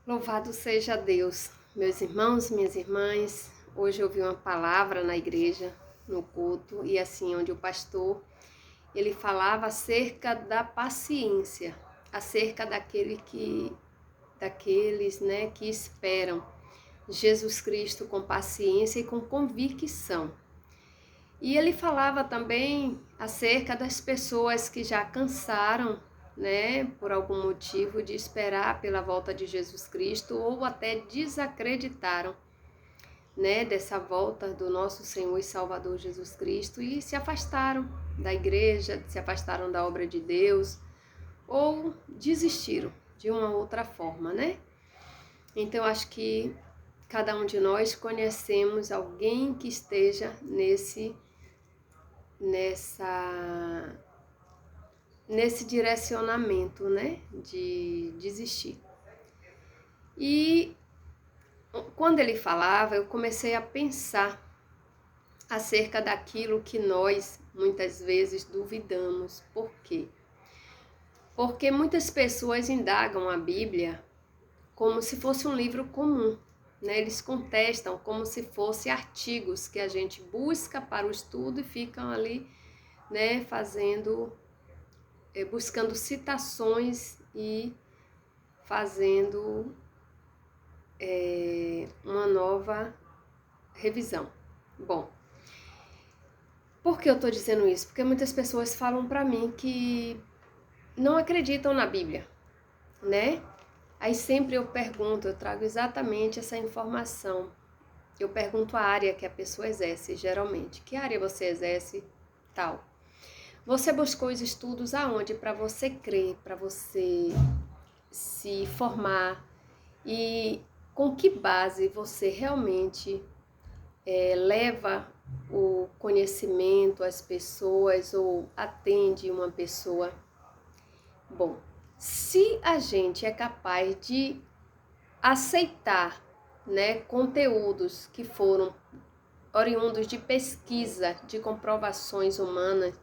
Louvado seja Deus, meus irmãos, minhas irmãs. Hoje eu ouvi uma palavra na igreja, no culto, e assim, onde o pastor, ele falava acerca da paciência, acerca daqueles, né, que esperam Jesus Cristo com paciência e com convicção. E ele falava também acerca das pessoas que já cansaram, né, por algum motivo de esperar pela volta de Jesus Cristo ou até desacreditaram, né, dessa volta do nosso Senhor e Salvador Jesus Cristo e se afastaram da igreja, se afastaram da obra de Deus ou desistiram de uma outra forma, né? Então eu acho que cada um de nós conhecemos alguém que esteja nesse direcionamento, né, de desistir. E quando ele falava, eu comecei a pensar acerca daquilo que nós muitas vezes duvidamos. Por quê? Porque muitas pessoas indagam a Bíblia como se fosse um livro comum, né? Eles contestam como se fossem artigos que a gente busca para o estudo e ficam ali, né, buscando citações e fazendo uma nova revisão. Bom, por que eu estou dizendo isso? Porque muitas pessoas falam para mim que não acreditam na Bíblia, né? Aí sempre eu pergunto, eu trago exatamente essa informação. Eu pergunto a área que a pessoa exerce, geralmente. Que área você exerce? Tal. Você buscou os estudos aonde para você crer, para você se formar e com que base você realmente leva o conhecimento às pessoas ou atende uma pessoa? Bom, se a gente é capaz de aceitar, né, conteúdos que foram oriundos de pesquisa, de comprovações humanas,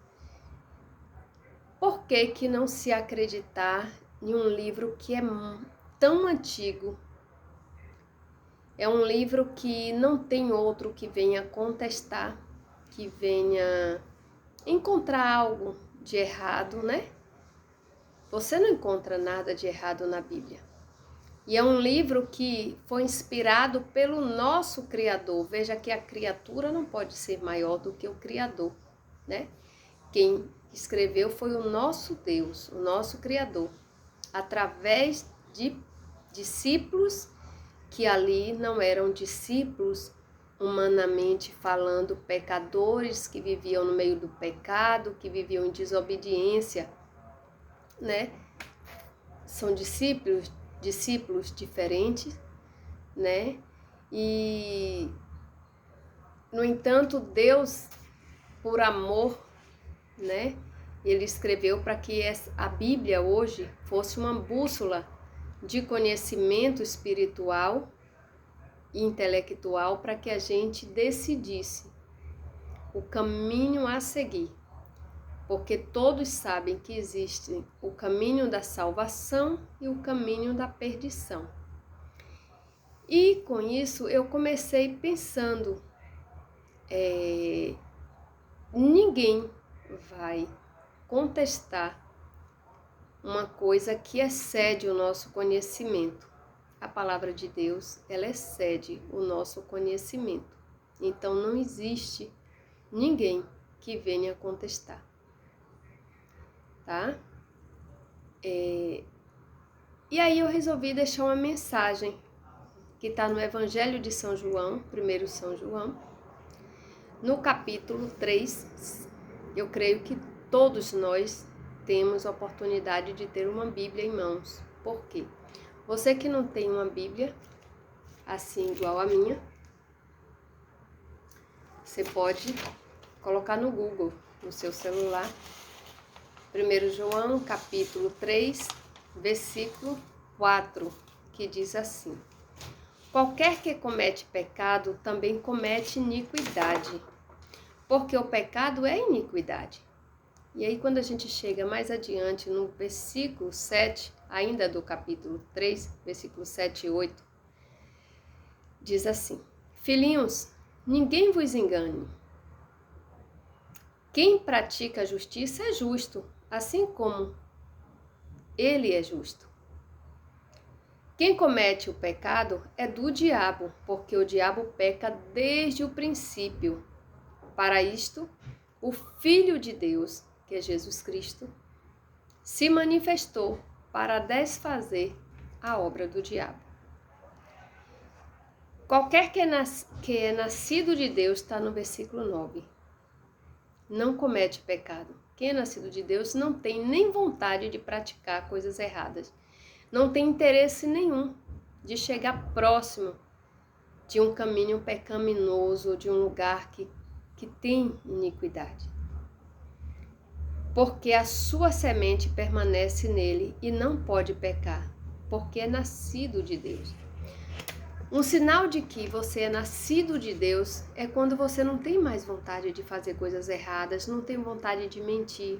por que não se acreditar em um livro que é tão antigo? É um livro que não tem outro que venha contestar, que venha encontrar algo de errado, né? Você não encontra nada de errado na Bíblia. E é um livro que foi inspirado pelo nosso Criador. Veja que a criatura não pode ser maior do que o Criador, né? Quem escreveu foi o nosso Deus, o nosso Criador, através de discípulos que ali não eram discípulos humanamente falando, pecadores que viviam no meio do pecado, que viviam em desobediência, né? São discípulos diferentes, né? E, no entanto, Deus, por amor, né? Ele escreveu para que a Bíblia hoje fosse uma bússola de conhecimento espiritual e intelectual para que a gente decidisse o caminho a seguir. Porque todos sabem que existe o caminho da salvação e o caminho da perdição. E com isso eu comecei pensando, ninguém vai contestar uma coisa que excede o nosso conhecimento. A palavra de Deus, ela excede o nosso conhecimento. Então não existe ninguém que venha contestar, tá? E aí eu resolvi deixar uma mensagem que está no Evangelho de São João, 1 São João, no capítulo 3. Eu creio que todos nós temos a oportunidade de ter uma Bíblia em mãos. Por quê? Você que não tem uma Bíblia, assim igual a minha, você pode colocar no Google, no seu celular, 1 João, capítulo 3, versículo 4, que diz assim: qualquer que comete pecado também comete iniquidade, porque o pecado é iniquidade. E aí quando a gente chega mais adiante no versículo 7, ainda do capítulo 3, versículos 7 e 8, diz assim: Filhinhos, ninguém vos engane. Quem pratica a justiça é justo, assim como ele é justo. Quem comete o pecado é do diabo, porque o diabo peca desde o princípio. Para isto, o Filho de Deus, que é Jesus Cristo, se manifestou para desfazer a obra do diabo. Qualquer que é nascido de Deus, está no versículo 9, não comete pecado. Quem é nascido de Deus não tem nem vontade de praticar coisas erradas. Não tem interesse nenhum de chegar próximo de um caminho pecaminoso, de um lugar que tem iniquidade. Porque a sua semente permanece nele e não pode pecar, porque é nascido de Deus. Um sinal de que você é nascido de Deus é quando você não tem mais vontade de fazer coisas erradas, não tem vontade de mentir.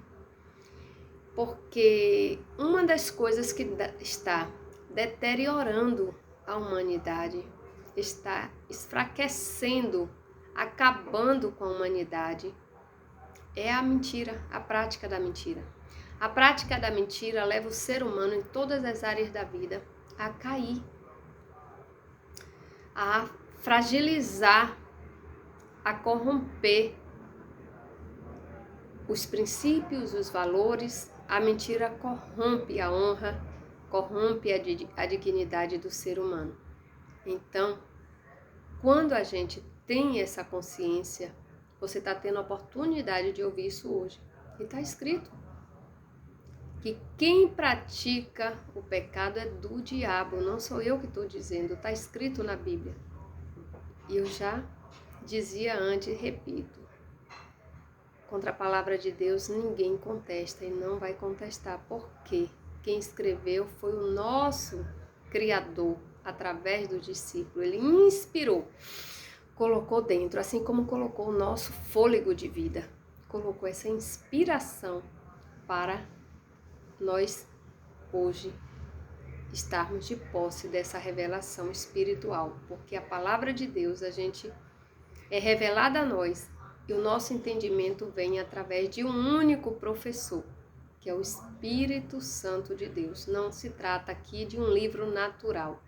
Porque uma das coisas que está deteriorando a humanidade, está enfraquecendo, acabando com a humanidade, é a mentira, a prática da mentira. A prática da mentira leva o ser humano em todas as áreas da vida a cair, a fragilizar, a corromper os princípios, os valores. A mentira corrompe a honra, corrompe a dignidade do ser humano. Então, quando a gente tem essa consciência, você está tendo a oportunidade de ouvir isso hoje. E está escrito que quem pratica o pecado é do diabo, não sou eu que estou dizendo, está escrito na Bíblia. E eu já dizia antes e repito, contra a palavra de Deus ninguém contesta e não vai contestar, porque quem escreveu foi o nosso Criador, através do discípulo. Ele inspirou, colocou dentro, assim como colocou o nosso fôlego de vida, colocou essa inspiração para nós hoje estarmos de posse dessa revelação espiritual, porque a palavra de Deus é revelada a nós e o nosso entendimento vem através de um único professor, que é o Espírito Santo de Deus. Não se trata aqui de um livro natural,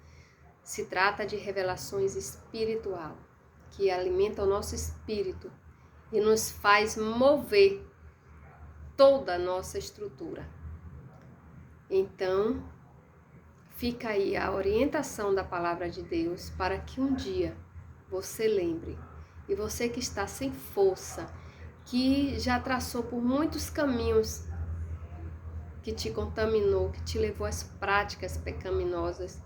se trata de revelações espirituais, que alimentam o nosso espírito e nos faz mover toda a nossa estrutura. Então, fica aí a orientação da palavra de Deus para que um dia você lembre. E você que está sem força, que já traçou por muitos caminhos que te contaminou, que te levou às práticas pecaminosas,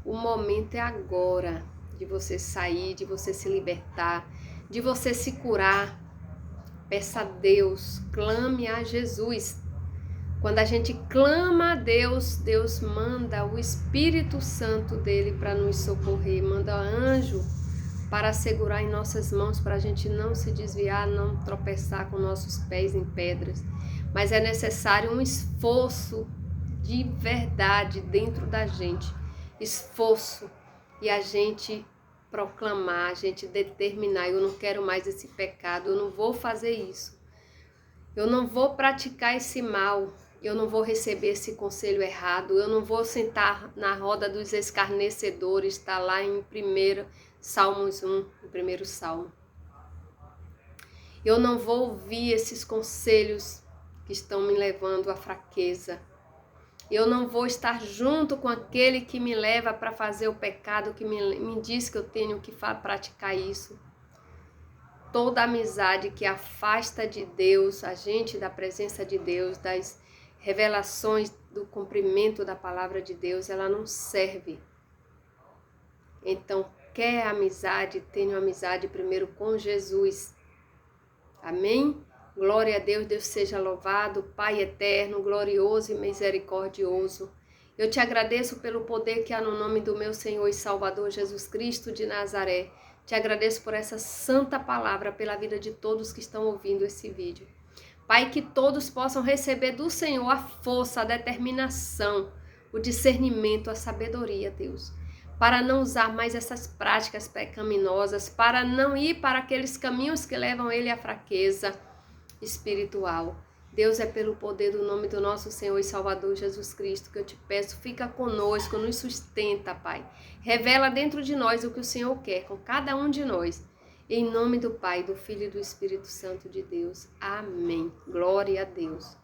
o momento é agora de você sair, de você se libertar, de você se curar. Peça a Deus, clame a Jesus. Quando a gente clama a Deus, Deus manda o Espírito Santo dele para nos socorrer, manda anjo para segurar em nossas mãos, para a gente não se desviar, não tropeçar com nossos pés em pedras. Mas é necessário um esforço de verdade dentro da gente, esforço, e a gente proclamar, a gente determinar: eu não quero mais esse pecado, eu não vou fazer isso, eu não vou praticar esse mal, eu não vou receber esse conselho errado, eu não vou sentar na roda dos escarnecedores, está lá em 1 Salmos 1, o primeiro salmo. Eu não vou ouvir esses conselhos que estão me levando à fraqueza. Eu não vou estar junto com aquele que me leva para fazer o pecado, que me diz que eu tenho que praticar isso. Toda amizade que afasta de Deus, a gente da presença de Deus, das revelações do cumprimento da palavra de Deus, ela não serve. Então, quer amizade, tenha amizade primeiro com Jesus. Amém? Glória a Deus, Deus seja louvado, Pai eterno, glorioso e misericordioso. Eu te agradeço pelo poder que há no nome do meu Senhor e Salvador Jesus Cristo de Nazaré. Te agradeço por essa santa palavra, pela vida de todos que estão ouvindo esse vídeo. Pai, que todos possam receber do Senhor a força, a determinação, o discernimento, a sabedoria, Deus, para não usar mais essas práticas pecaminosas, para não ir para aqueles caminhos que levam ele à fraqueza espiritual. Deus, é pelo poder do nome do nosso Senhor e Salvador Jesus Cristo que eu te peço, fica conosco, nos sustenta, Pai. Revela dentro de nós o que o Senhor quer com cada um de nós. Em nome do Pai, do Filho e do Espírito Santo de Deus. Amém. Glória a Deus.